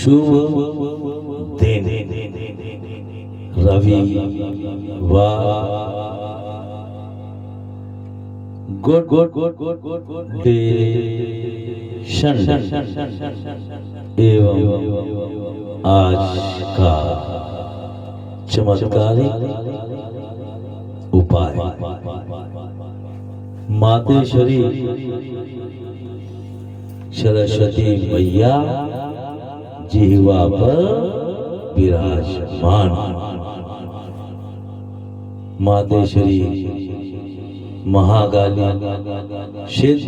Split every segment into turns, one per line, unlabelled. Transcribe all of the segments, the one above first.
शुभ दिन Ravi good good good good good good day एवं आज का चमत्कारिक उपाय मातेश्वरी सरस्वती मैया जिह्वा पर विराजमान। मातेश्वरी महाकाली सिद्ध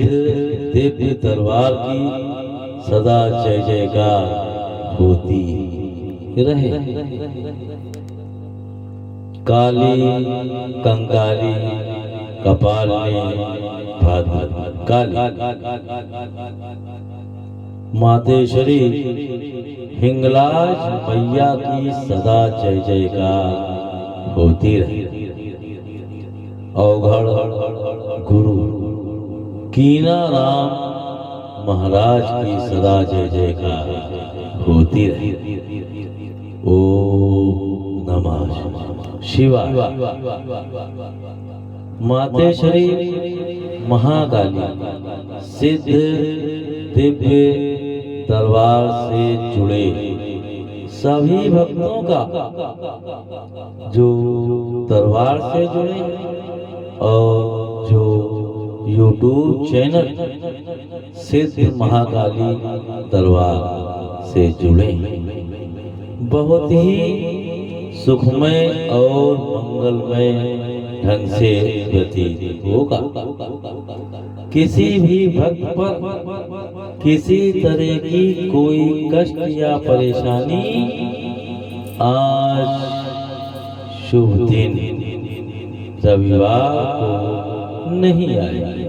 दिव्य दरबार की सदा जय जयकार होती रहे। काली कंकाली कपालिनी भद्रकाली मातेश्वरी हिंगलाज मैया की सदा जय जयकार होती रहे। अवघड़ गुरु कीना राम महाराज की सदा जय जयकार होती रहे। ओम नमः शिवाय। मातेश्वरी महाकाली सिद्ध दिव्य दरबार से जुड़े सभी भक्तों का जो दरबार से जुड़े और जो YouTube चैनल सिद्ध महाकाली दरबार से जुड़े बहुत ही सुखमय और मंगलमय ढंग से व्यतीत होगा। किसी भी भक्त पर किसी तरह की कोई कष्ट या परेशानी आज शुभ दिन रविवार को नहीं आएगी।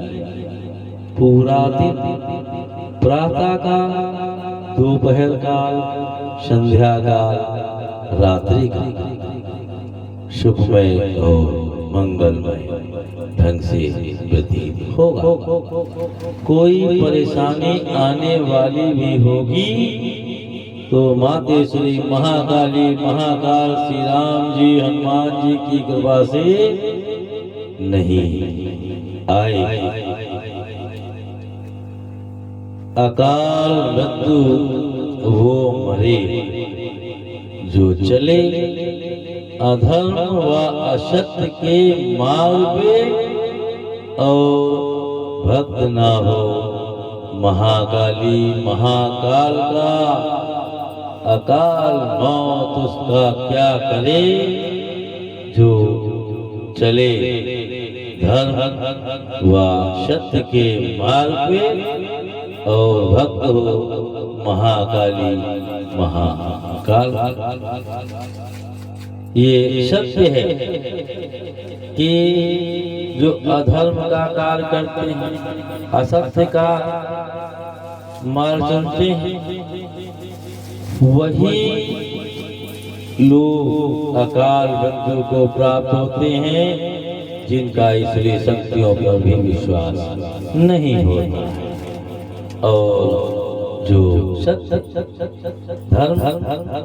पूरा दिन प्रातः काल, दोपहर काल, संध्या काल, रात्रि काल सुखमय और मंगलमय ढंग से व्यतीत होगा। कोई परेशानी आने वाली भी होगी तो मातेश्वरी महाकाली महाकाल श्री राम जी हनुमान जी की कृपा से नहीं आएगी। अकाल मृत्यु वो मरे जो चले अधर्म व असत्य के मार्ग पे और भक्त ना हो महाकाली महाकाल का अकाल मौत उसका क्या करे जो चले धर्म व सत्य के मार्ग पे और भक्त हो महाकाली महाकाल। ये सत्य है कि जो अधर्म का कार्य करते हैं, असत्य का मार्ग चलते हैं, वही लोग अकाल मृत्यु को प्राप्त होते हैं जिनका इसलिए शक्तियों पर भी विश्वास नहीं होता है। और जो सत्य धर्म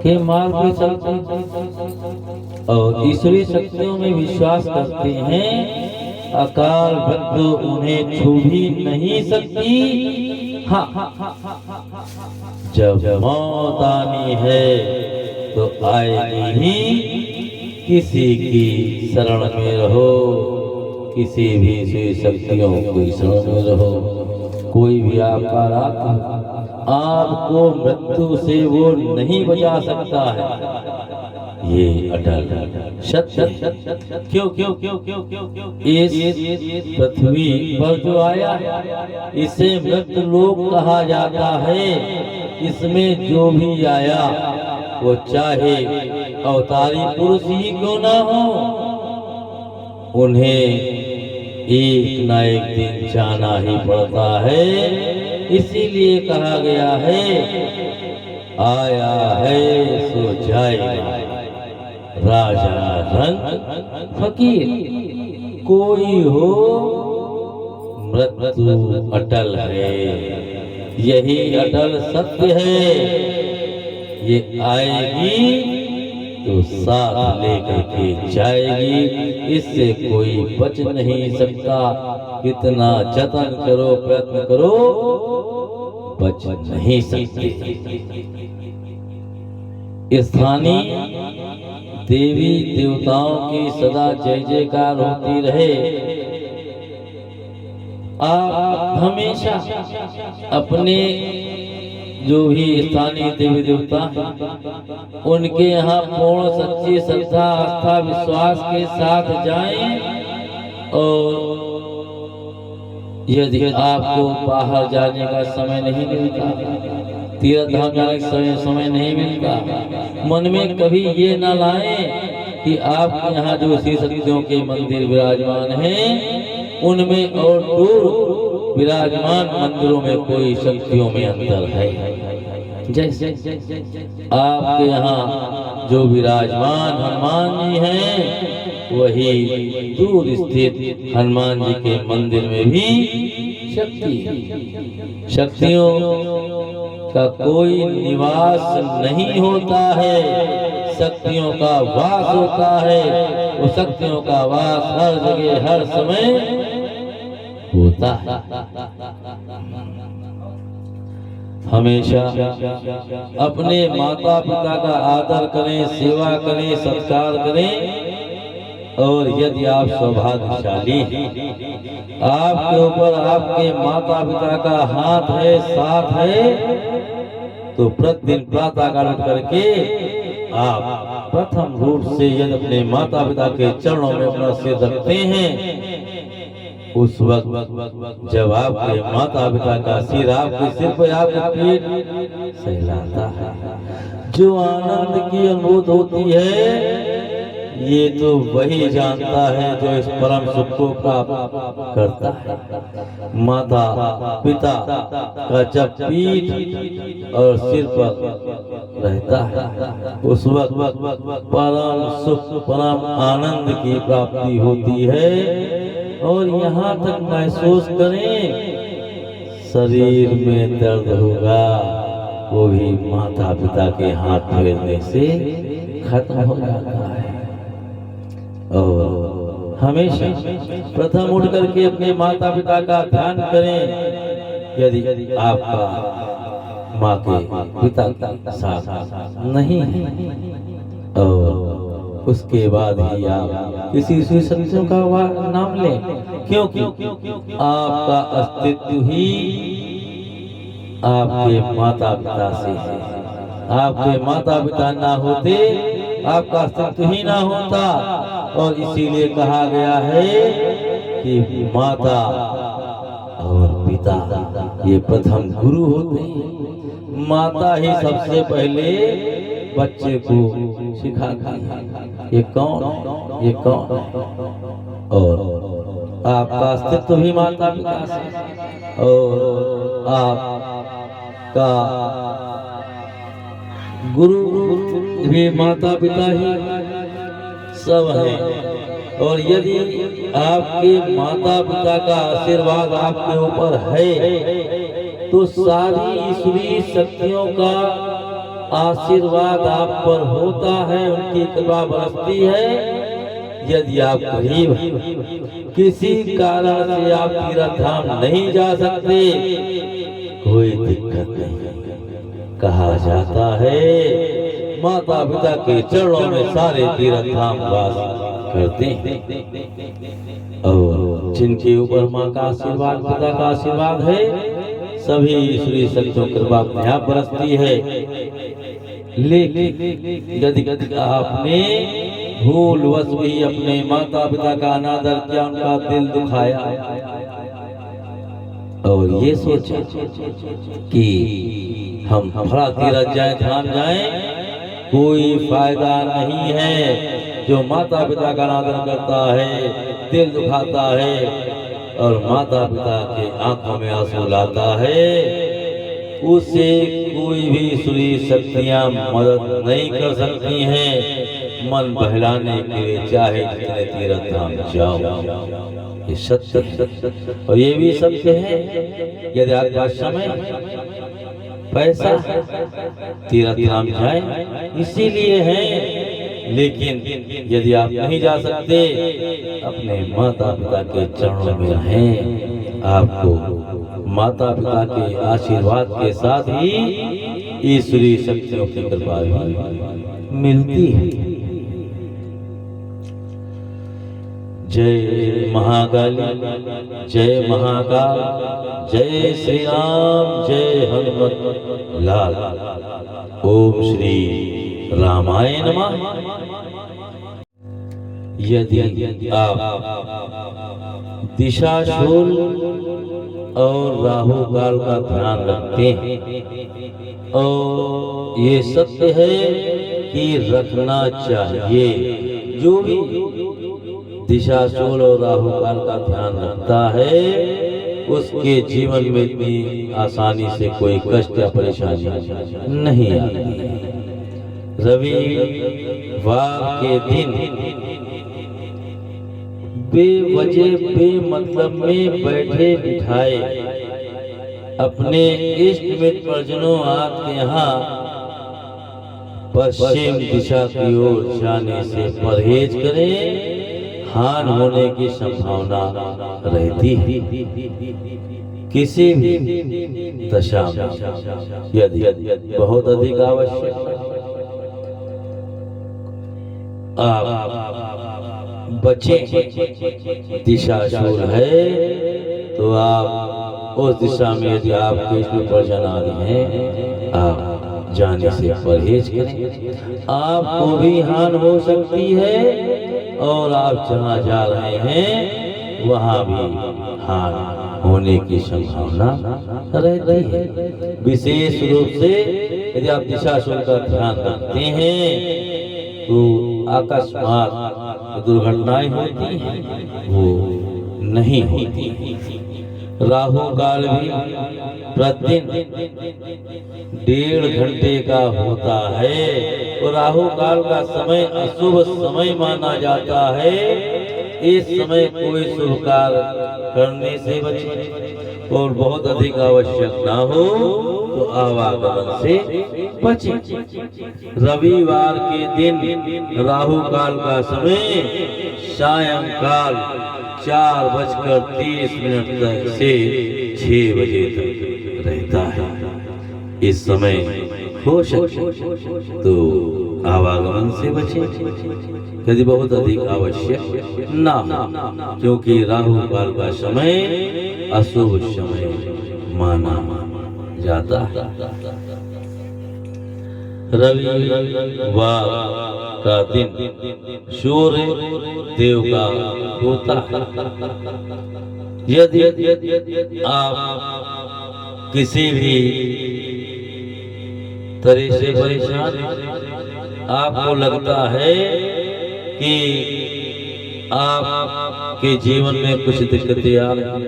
के मार्ग पे चलते हैं और ईश्वरीय शक्तियों में विश्वास करते हैं, अकाल मृत्यु उन्हें छू भी नहीं सकती। हाँ, जब मौत आनी है तो आएगी ही। किसी की शरण में रहो, किसी भी ईश्वरीय शक्तियों की शरण में रहो। कोई भी आपका आपको मृत्यु से वो नहीं बचा सकता है। ये अटल सत्य। क्यों क्यों क्यों क्यों क्यों क्यों इस पृथ्वी पर जो आया इसे मृत लोक कहा जाता है। इसमें जो भी आया वो चाहे अवतारी पुरुष ही क्यों ना हो, उन्हें एक न एक दिन जाना ही पड़ता है। इसीलिए कहा गया है आया है सो जाएगा राजा रंग फकीर। कोई हो मृत्यु अटल है, यही अटल सत्य है। ये आएगी तो साथ लेकर के जाएगी, इससे कोई बच नहीं सकता। कितना जतन करो, प्रयत्न करो, बच नहीं सकते। स्थानीय देवी देवताओं की सदा जय जयकार होती रहे। आप हमेशा अपने जो भी स्थानीय देवी देवता हैं उनके यहाँ पूर्ण सच्ची श्रद्धा, आस्था, विश्वास के साथ जाएं। और यदि आपको बाहर जाने का समय नहीं मिलता, तीर्थ धाम जाने का समय नहीं मिलता, मन में कभी ये ना लाएं कि आपके यहाँ जो श्री शक्तियों के मंदिर विराजमान हैं उनमें और दूर विराजमान मंदिरों में कोई शक्तियों में अंतर है। जैसे आपके यहाँ जो विराजमान हनुमान जी हैं, वही दूर स्थित हनुमान जी के मंदिर में भी शक्ति है। शक्तियों का कोई निवास नहीं होता है, शक्तियों का वास होता है। वो शक्तियों का वास हर जगह हर समय होता है। हमेशा अपने माता पिता का आदर करें, सेवा करें, सत्कार करें। और यदि आप सौभाग्यशाली हैं, आपके ऊपर आपके माता पिता का हाथ है, साथ है, तो प्रतिदिन प्रातः काल उठ करके आप प्रथम रूप से यदि अपने माता पिता के चरणों में अपना सिर रखते हैं, उस वक्त जब आपके माता पिता का सिर आपके सिर पर आपकी पीठ सहलाता है, जो आनंद की अनुभूति होती है, ये तो वही जानता है जो इस परम सुख को प्राप्त करता है। माता पिता का जब पीठ और सिर पर रहता है, उस वक्त परम सुख, परम आनंद की प्राप्ति होती है। और यहाँ तक महसूस करें, शरीर में दर्द होगा, वो भी माता पिता के हाथ फेरने से खत्म हो जाता है। और हमेशा प्रथम उठ करके अपने माता पिता का ध्यान करें। यदि आपका माँ के पिता का साथ नहीं है, और उसके बाद ही आप किसी श्री शक्तियों का नाम लें, क्योंकि आपका अस्तित्व ही आपके माता पिता से है। आपके माता पिता ना होते, आपका अस्तित्व ही ना होता। और इसीलिए कहा गया है कि माता और पिता ये प्रथम गुरु होते हैं। माता ही सबसे पहले बच्चे को सिखाती है, ये कौन, ये कौन। और आपका अस्तित्व भी माता पिता से, और आपका गुरु भी माता पिता ही सब है। और यदि आपके माता पिता का आशीर्वाद आपके ऊपर है, तो सारी ईश्वरीय शक्तियों का आशीर्वाद आप पर होता है, उनकी कृपा बरसती है। यदि आप गरीब किसी कारण से आप तीर्थ धाम नहीं जा सकते, कोई दिक्कत नहीं। कहा जाता है माता पिता के चरणों में सारे तीर्थ धाम वास करते हैं। और जिनके ऊपर माँ का आशीर्वाद, पिता का आशीर्वाद है, सभी ईश्वरीय शक्तियों की कृपा अपने आप बरसती है। लेकिन यदि आपने भूलवश भी अपने माता पिता का अनादर किया, उनका दिल दुखाया और ये सोचा कि हम फला तीर्थ जाए, धाम जाए, कोई फायदा नहीं है। जो माता पिता का अनादर करता है, दिल दुखाता है और माता पिता के आंखों में आंसू लाता है, उसे कोई भी ईश्वरीय शक्तियां मदद नहीं कर सकती हैं। मन बहलाने के लिए चाहे जितने तीर्थ धाम जाओ, ये सत्य। और ये भी सत्य है, यदि आपका समय पैसा तीरथ धाम जाए इसीलिए है। लेकिन यदि आप नहीं जा सकते, अपने माता पिता के चरणों में रहें। आपको माता पिता के आशीर्वाद के साथ ही ईश्वरीय शक्तियों की कृपा भी मिलती है। जय महाकाली, जय महाकाल, जय श्री राम, जय हनुमत लाल। ओम श्री रामाय नमः। यदि आप दिशाशूल और राहु काल का ध्यान रखते हैं, और ये सत्य है कि रखना चाहिए। जो भी दिशाशूल और राहु काल का ध्यान रखता है, उसके जीवन में इतनी आसानी से कोई कष्ट या परेशानी नहीं आती। रविवार के दिन बेवजह बेमतलब में बैठे बिठाए अपने इष्ट मित्र परिजनों आपके यहाँ पश्चिम दिशा की ओर जाने से परहेज करें। हानि होने की संभावना रहती है। किसी भी दशा में यदि बहुत अधिक आवश्यक आप बचे, दिशाशूल है तो आप उस दिशा में यदि आपके इसमें परिजन आ रहे हैं, आप जाने से परहेज करें। आपको भी हानि हो सकती है और आप जहाँ जा रहे हैं वहाँ भी हानि होने की संभावना रहती है। विशेष रूप से यदि आप दिशाशूल का ध्यान रखते हैं तो अकस्मात दुर्घटनाएं होती हैं, वो नहीं होती। राहु काल भी प्रतिदिन 1.5 घंटे का होता है और राहु काल का समय अशुभ समय माना जाता है। इस समय कोई शुभ कार्य करने से बचे और बहुत अधिक आवश्यक ना हो तो आवागमन से बचे। रविवार के दिन राहु काल का समय सायंकाल 4:30 तक से 6 बजे तक रहता है। इस समय हो सके तो आवागमन से बचे यदि बहुत अधिक आवश्यक ना हो, क्योंकि राहु काल का समय अशुभ समय माना जाता है। रविवार का दिन सूर्य देव का होता है। यदि आप किसी भी तरह से परेशान, आपको लगता है कि आपके जीवन में कुछ दिक्कतें आ रही,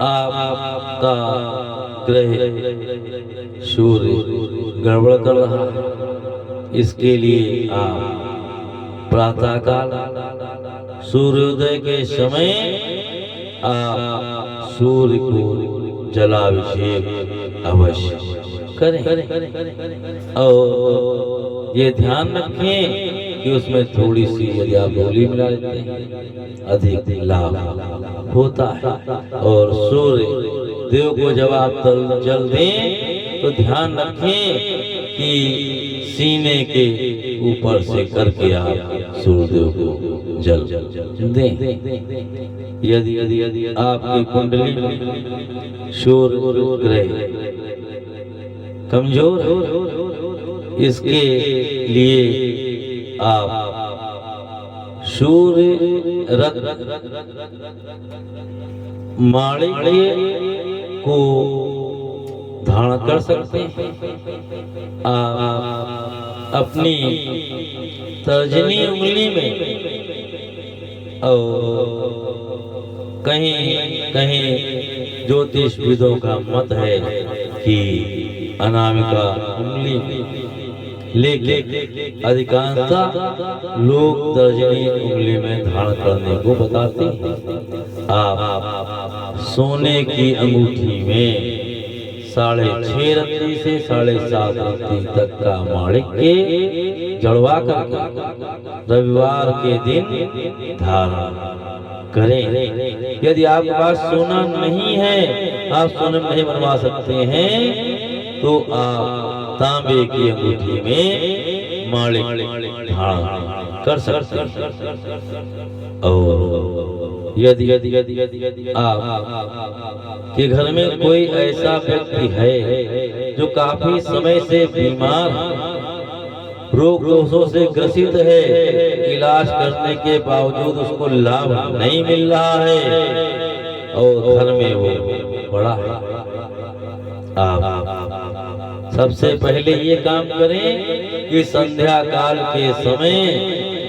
आपका ग्रह सूर्य गड़बड़ कर रहा है, इसके लिए आप प्रातःकाल सूर्योदय के समय आप सूर्य को जलाभिषेक अवश्य करें। और ये ध्यान रखें कि उसमें थोड़ी सी यदि आप होली मिला लेते हैं अधिक लाभ होता है। और सूर्य देव को जब आप जल दें तो ध्यान रखें कि सीने के ऊपर से करके आप सूर्यदेव को जल दें। यदि आपकी कुंडली में सूर्य ग्रह कमजोर हो, इसके लिए आप सूर्य रत्न माणिक्य को धारण कर सकते हैं। आप अपनी तर्जनी उंगली में और कहीं ज्योतिषविदों का मत है कि अनामिका उंगली में, लेकिन अधिकांशतः लोग तर्जनी उंगली में धारण करने को बताते हैं। आप सोने की अंगूठी में 6.5 रत्ती से 7.5 रत्ती तक का माणिक्य जड़वा करके रविवार के दिन धारण करें। यदि आपके पास सोना नहीं है, आप सोना नहीं बनवा सकते हैं, तो आप तांबे की अंगूठी में माणिक धारण कर सकते हैं। और यदि आप के घर में कोई ऐसा व्यक्ति है जो काफी समय से बीमार, रोग दोषों से ग्रसित है, इलाज करने के बावजूद उसको लाभ नहीं मिल रहा है और घर में वो बड़ा है, आप सबसे पहले ये काम करें कि संध्या काल के समय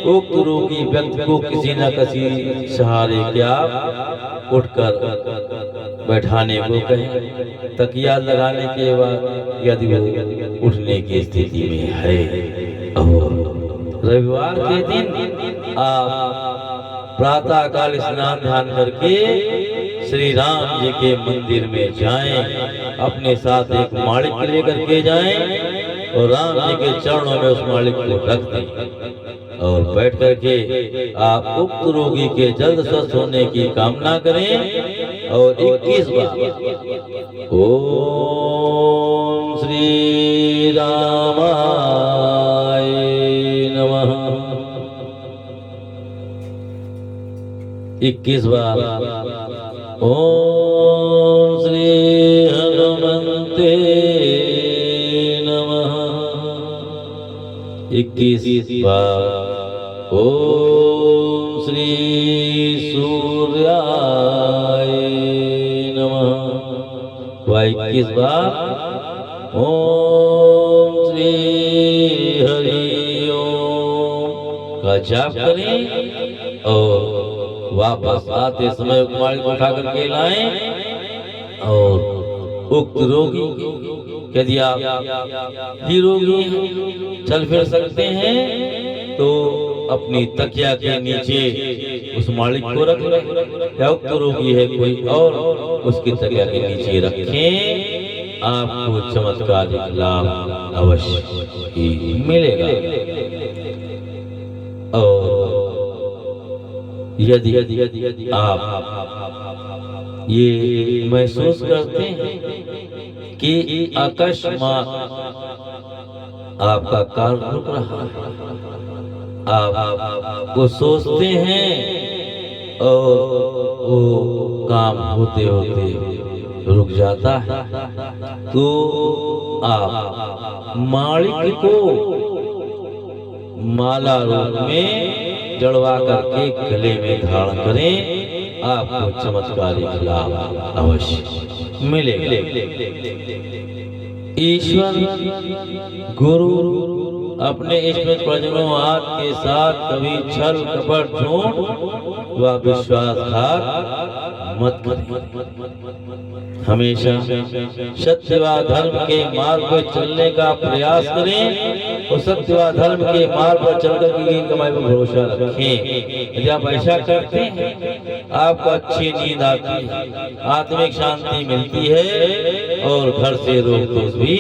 उक्त रोगी व्यक्ति को किसी न किसी सहारे के आप उठकर बैठाने को कहें। तकिया लगाने के बाद यदि वो उठने की स्थिति में है, और रविवार के दिन आप प्रातः काल स्नान ध्यान करके श्री राम जी के मंदिर में जाएं, अपने साथ एक माणिक लेकर के जाएं और राम जी के चरणों में उस माणिक को रख दें और बैठ करके आप उक्त रोगी के जल्द स्वस्थ होने की कामना करें और 21 बार ओम श्री रामाय नमः 21 बार ओम श्री हनुमते नमः 21 बार ओम श्री सूर्याय नमः। 21 बार ओम श्री हरि ओम का जाप करें और वापस आते समय माणिक उठा करके लाएं और उक्त रोगी, यदि आप ही रोगी चल फिर सकते हैं तो अपनी तकिया के नीचे उस माणिक को रख लें, या उक्त रोगी है कोई और उसकी तकिया के नीचे रखें, आपको चमत्कारिक लाभ अवश्य ही मिलेगा। और यदि आप ये महसूस करते हैं कि अकस्मात आपका कार्य रुक रहा है, आप को सोचते हैं और वो काम होते होते रुक जाता है, तो आप माणिक को माला रूप में जड़वा करके गले में धारण करें, आपको चमत्कारिक लाभ अवश्य मिलेगा। ईश्वर गुरु अपने इष्ट प्रजनों आद के साथ कभी छल कपट झूठ व विश्वासघात मत करें। हमेशा सत्य व धर्म के मार्ग पर चलने का प्रयास करें और सत्य व धर्म के मार्ग पर चलकर की कमाई पर भरोसा रखें। यदि आप ऐसा करते हैं, आपको अच्छी नींद आती है, आत्मिक शांति मिलती है और घर से रोग दोष भी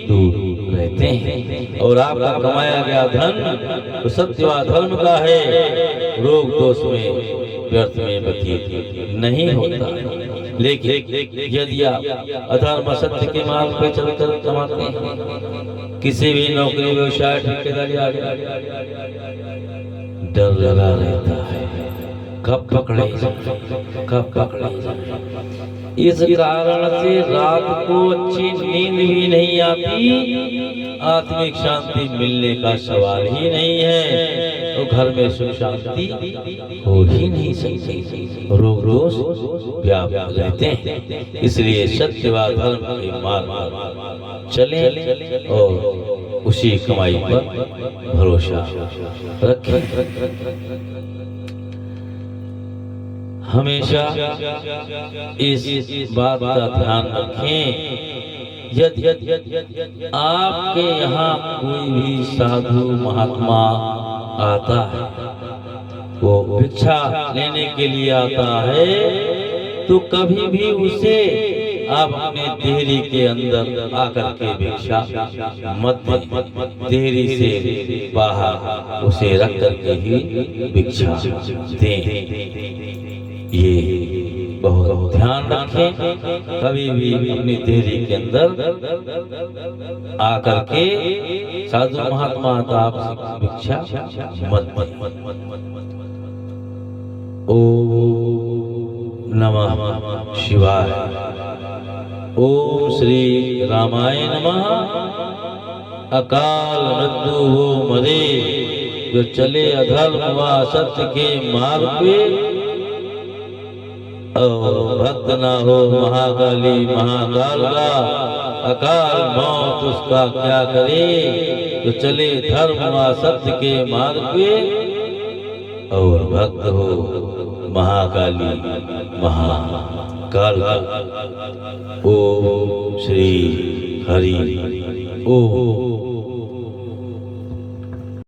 दूर रहते हैं और आपका कमाया गया धन तो सत्य व धर्म का है, रोग दोष में व्यर्थ में व्यतीत नहीं होता। लेकिन यदि आप अधर्म सत्य के मार्ग पे चलकर कमाते हैं, किसी भी नौकरी व्यवसाय ठेकेदारी आदि, डर लगा रहता है कब पकड़े कब पकड़े। इस कारण से रात को अच्छी नींद भी नहीं आती, आत्मिक शांति मिलने का सवाल ही नहीं है, तो घर में सुख शांति हो ही नहीं सकती, रोग दोष व्याप्त रहते हैं। इसलिए सत्य व धर्म के मार्ग पर चलें और उसी कमाई पर भरोसा रखें। हमेशा इस बात का ध्यान रखें, यदि आपके यहाँ कोई भी साधु महात्मा आता है, वो भिक्षा लेने के लिए आता है, तो कभी भी उसे आप अपने देहरी के अंदर आकर के भिक्षा मत देहरी से बाहर उसे रख करके ही भिक्षा दें। ये बहुत ध्यान रखें, कभी भी अपनी देहरी के अंदर आकर के साधु महात्मा आप भिक्षा मत। ओम नमः शिवाय। ओम श्री रामाय नमः। अकाल मृत्यु हो मरे, जो चले अधर्म व असत्य के मार्ग पे, और भक्त ना हो महाकाली महाकाल का, अकाल मौत उसका क्या करे। जो चले धर्म व सत्य के मार्ग पे, और भक्त हो महाकाली महाकाल। ओम श्री हरि ओम।